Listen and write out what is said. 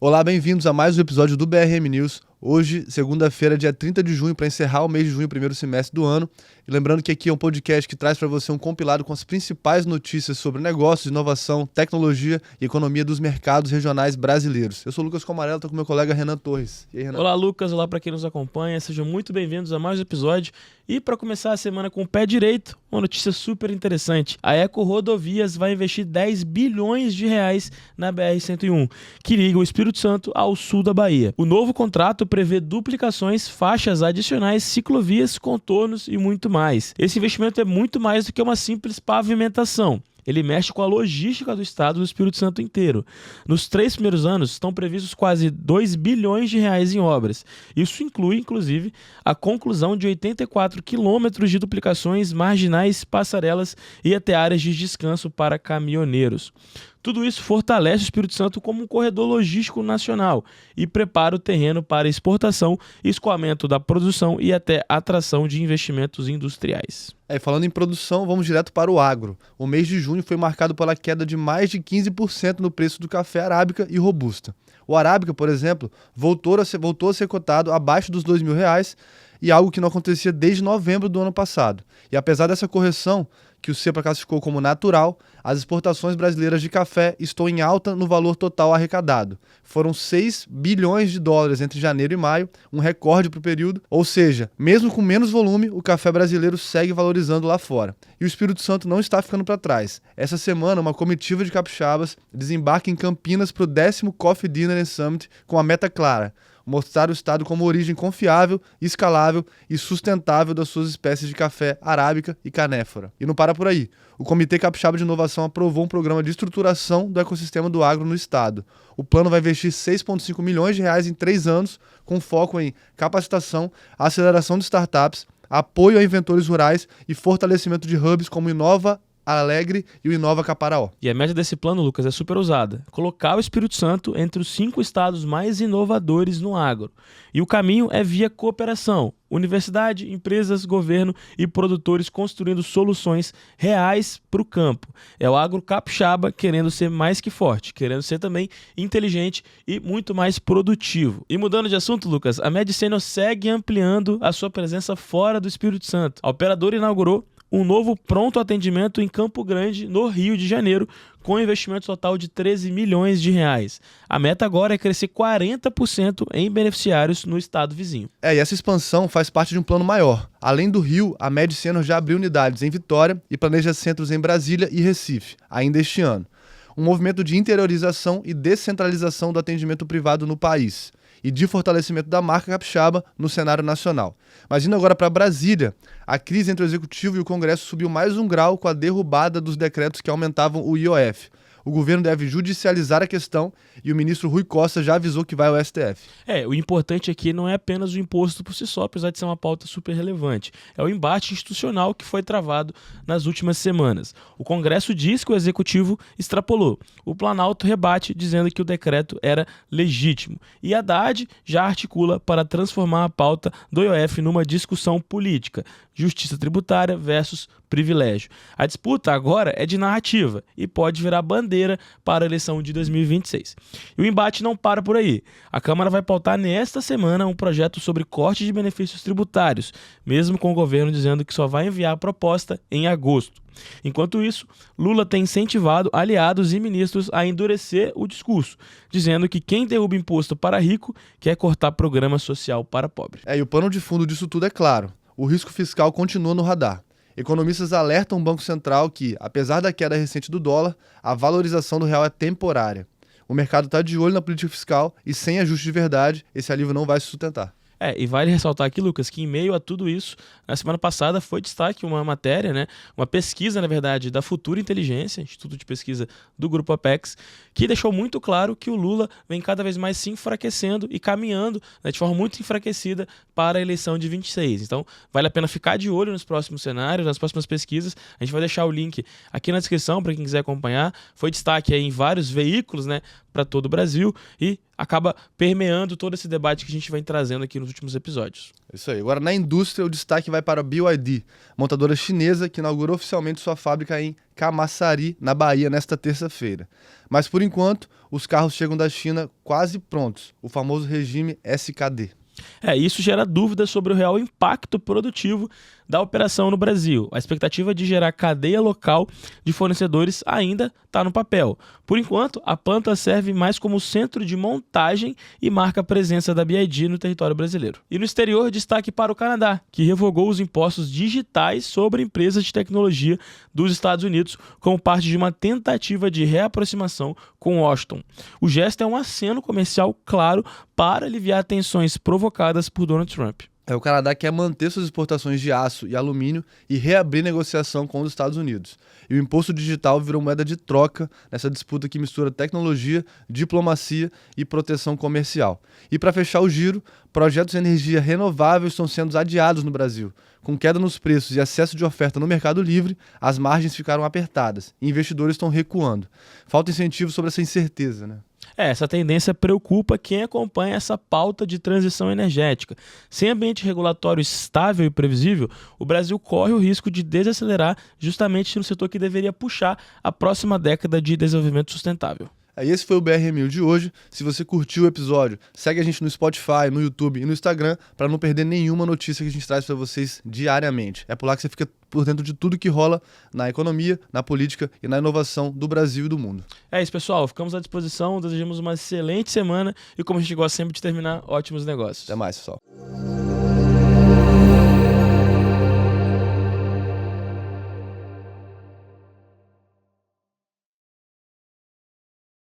Olá, bem-vindos a mais um episódio do BRM News. Hoje, segunda-feira, dia 30 de junho, para encerrar o mês de junho, o primeiro semestre do ano. E lembrando que aqui é um podcast que traz para você um compilado com as principais notícias sobre negócios, inovação, tecnologia e economia dos mercados regionais brasileiros. Eu sou o Lucas Comarello, estou com meu colega Renan Torres. E aí, Renan? Olá, Lucas. Olá para quem nos acompanha. Sejam muito bem-vindos a mais um episódio. E para começar a semana com o pé direito, uma notícia super interessante. A Eco Rodovias vai investir 10 bilhões de reais na BR-101, que liga o Espírito Santo ao sul da Bahia. O novo contrato prevê duplicações, faixas adicionais, ciclovias, contornos e muito mais. Esse investimento é muito mais do que uma simples pavimentação. Ele mexe com a logística do estado do Espírito Santo inteiro. Nos 3 primeiros anos, estão previstos quase 2 bilhões de reais em obras. Isso inclui, inclusive, a conclusão de 84 quilômetros de duplicações, marginais, passarelas e até áreas de descanso para caminhoneiros. Tudo isso fortalece o Espírito Santo como um corredor logístico nacional e prepara o terreno para exportação, escoamento da produção e até atração de investimentos industriais. Falando em produção, vamos direto para o agro. O mês de junho foi marcado pela queda de mais de 15% no preço do café arábica e robusta. O arábica, por exemplo, voltou a ser cotado abaixo dos R$2.000 e algo que não acontecia desde novembro do ano passado. E apesar dessa correção, que o CEPA classificou como natural, as exportações brasileiras de café estão em alta no valor total arrecadado. Foram 6 bilhões de dólares entre janeiro e maio, um recorde para o período. Ou seja, mesmo com menos volume, o café brasileiro segue valorizando lá fora. E o Espírito Santo não está ficando para trás. Essa semana, uma comitiva de capixabas desembarca em Campinas para o 10º Coffee Dinner and Summit com a meta clara: mostrar o estado como origem confiável, escalável e sustentável das suas espécies de café arábica e canéfora. E não para por aí. O Comitê Capixaba de Inovação aprovou um programa de estruturação do ecossistema do agro no estado. O plano vai investir 6,5 milhões de reais em 3 anos, com foco em capacitação, aceleração de startups, apoio a inventores rurais e fortalecimento de hubs como Inova Alegre e o Inova Caparaó. E a meta desse plano, Lucas, é super ousada: colocar o Espírito Santo entre os 5 estados mais inovadores no agro. E o caminho é via cooperação. Universidade, empresas, governo e produtores construindo soluções reais para o campo. É o agro capixaba querendo ser mais que forte, querendo ser também inteligente e muito mais produtivo. E mudando de assunto, Lucas, a Mediceno segue ampliando a sua presença fora do Espírito Santo. A operadora inaugurou um novo pronto atendimento em Campo Grande, no Rio de Janeiro, com investimento total de 13 milhões de reais. A meta agora é crescer 40% em beneficiários no estado vizinho. E essa expansão faz parte de um plano maior. Além do Rio, a Mediceno já abriu unidades em Vitória e planeja centros em Brasília e Recife, ainda este ano. Um movimento de interiorização e descentralização do atendimento privado no país e de fortalecimento da marca capixaba no cenário nacional. Mas indo agora para Brasília, a crise entre o Executivo e o Congresso subiu mais um grau com a derrubada dos decretos que aumentavam o IOF. O governo deve judicializar a questão e o ministro Rui Costa já avisou que vai ao STF. O importante aqui não é apenas o imposto por si só, apesar de ser uma pauta super relevante. É o embate institucional que foi travado nas últimas semanas. O Congresso diz que o Executivo extrapolou. O Planalto rebate, dizendo que o decreto era legítimo. E a Haddad já articula para transformar a pauta do IOF numa discussão política: justiça tributária versus privilégio. A disputa agora é de narrativa e pode virar bandeira para a eleição de 2026. E o embate não para por aí. A Câmara vai pautar nesta semana um projeto sobre corte de benefícios tributários, mesmo com o governo dizendo que só vai enviar a proposta em agosto. Enquanto isso, Lula tem incentivado aliados e ministros a endurecer o discurso, dizendo que quem derruba imposto para rico quer cortar programa social para pobre. E o pano de fundo disso tudo é claro: o risco fiscal continua no radar. Economistas alertam o Banco Central que, apesar da queda recente do dólar, a valorização do real é temporária. O mercado está de olho na política fiscal e, sem ajuste de verdade, esse alívio não vai se sustentar. E vale ressaltar aqui, Lucas, que em meio a tudo isso, na semana passada foi destaque uma matéria, uma pesquisa, na verdade, da Futura Inteligência, Instituto de Pesquisa do Grupo Apex, que deixou muito claro que o Lula vem cada vez mais se enfraquecendo e caminhando, de forma muito enfraquecida para a eleição de 26. Então, vale a pena ficar de olho nos próximos cenários, nas próximas pesquisas. A gente vai deixar o link aqui na descrição para quem quiser acompanhar. Foi destaque aí em vários veículos, para todo o Brasil e acaba permeando todo esse debate que a gente vem trazendo aqui nos últimos episódios. Isso aí. Agora, na indústria, o destaque vai para a BYD, montadora chinesa que inaugurou oficialmente sua fábrica em Camaçari, na Bahia, nesta terça-feira. Mas, por enquanto, os carros chegam da China quase prontos, o famoso regime SKD. Isso gera dúvidas sobre o real impacto produtivo da operação no Brasil. A expectativa de gerar cadeia local de fornecedores ainda está no papel. Por enquanto, a planta serve mais como centro de montagem e marca a presença da BYD no território brasileiro. E no exterior, destaque para o Canadá, que revogou os impostos digitais sobre empresas de tecnologia dos Estados Unidos como parte de uma tentativa de reaproximação com Washington. O gesto é um aceno comercial claro para aliviar tensões provocadas por Donald Trump. O Canadá quer manter suas exportações de aço e alumínio e reabrir negociação com os Estados Unidos. E o imposto digital virou moeda de troca nessa disputa que mistura tecnologia, diplomacia e proteção comercial. E para fechar o giro, projetos de energia renovável estão sendo adiados no Brasil. Com queda nos preços e excesso de oferta no mercado livre, as margens ficaram apertadas e investidores estão recuando. Falta incentivo sobre essa incerteza, né? Essa tendência preocupa quem acompanha essa pauta de transição energética. Sem ambiente regulatório estável e previsível, o Brasil corre o risco de desacelerar justamente no setor que deveria puxar a próxima década de desenvolvimento sustentável. Esse foi o BR1000 de hoje. Se você curtiu o episódio, segue a gente no Spotify, no YouTube e no Instagram para não perder nenhuma notícia que a gente traz para vocês diariamente. É por lá que você fica por dentro de tudo que rola na economia, na política e na inovação do Brasil e do mundo. É isso, pessoal. Ficamos à disposição. Desejamos uma excelente semana e, como a gente gosta sempre de terminar, ótimos negócios. Até mais, pessoal.